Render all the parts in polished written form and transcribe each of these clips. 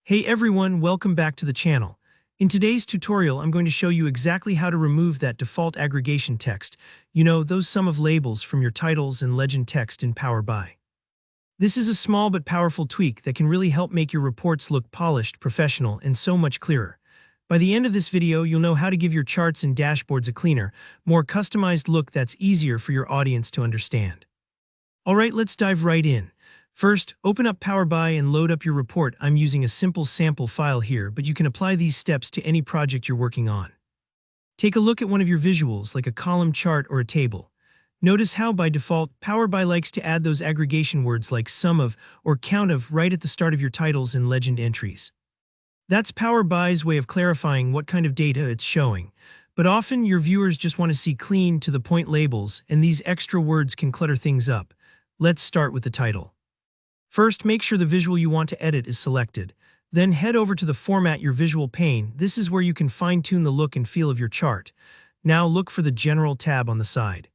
Hey everyone, welcome back to the channel. In today's tutorial, I'm going to show you exactly how to remove that default aggregation text. You know, those sum of labels from your titles and legend text in Power BI. This is a small but powerful tweak that can really help make your reports look polished, professional, and so much clearer. By the end of this video, you'll know how to give your charts and dashboards a cleaner, more customized look that's easier for your audience to understand. Alright, let's dive right in. First, open up Power BI and load up your report. I'm using a simple sample file here, but you can apply these steps to any project you're working on. Take a look at one of your visuals, like a column chart or a table. Notice how, by default, Power BI likes to add those aggregation words like sum of or count of right at the start of your titles and legend entries. That's Power BI's way of clarifying what kind of data it's showing. But often, your viewers just want to see clean, to-the-point labels, and these extra words can clutter things up. Let's start with the title. First, make sure the visual you want to edit is selected. Then head over to the Format Your Visual pane. This is where you can fine-tune the look and feel of your chart. Now look for the General tab on the side.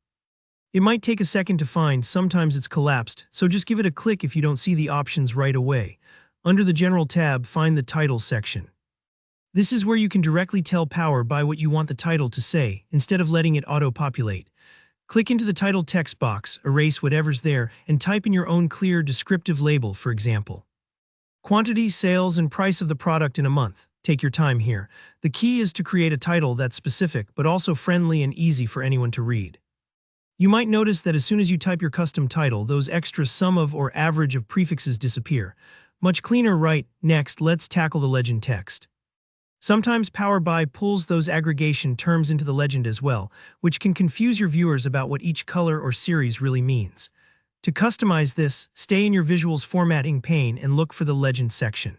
It might take a second to find, sometimes it's collapsed, so just give it a click if you don't see the options right away. Under the General tab, find the Title section. This is where you can directly tell Power BI what you want the title to say, instead of letting it auto-populate. Click into the title text box, erase whatever's there, and type in your own clear, descriptive label, for example. Quantity, sales, and price of the product in a month. Take your time here. The key is to create a title that's specific, but also friendly and easy for anyone to read. You might notice that as soon as you type your custom title, those extra sum of or average of prefixes disappear. Much cleaner, right? Next, let's tackle the legend text. Sometimes Power BI pulls those aggregation terms into the legend as well, which can confuse your viewers about what each color or series really means. To customize this, stay in your visuals formatting pane and look for the legend section.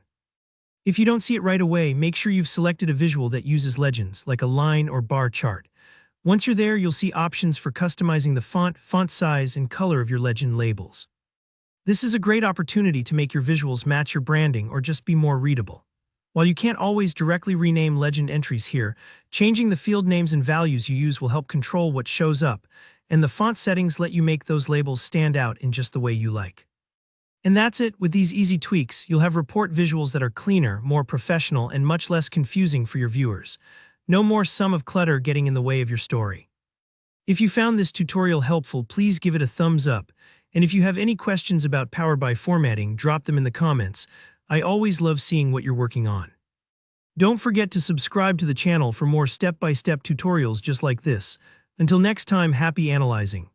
If you don't see it right away, make sure you've selected a visual that uses legends, like a line or bar chart. Once you're there, you'll see options for customizing the font size, and color of your legend labels. This is a great opportunity to make your visuals match your branding or just be more readable. While you can't always directly rename legend entries here, changing the field names and values you use will help control what shows up, and the font settings let you make those labels stand out in just the way you like. And that's it. With these easy tweaks, you'll have report visuals that are cleaner, more professional, and much less confusing for your viewers. No more sum of clutter getting in the way of your story. If you found this tutorial helpful, please give it a thumbs up, and if you have any questions about Power BI formatting, drop them in the comments. I always love seeing what you're working on. Don't forget to subscribe to the channel for more step-by-step tutorials just like this. Until next time, happy analyzing.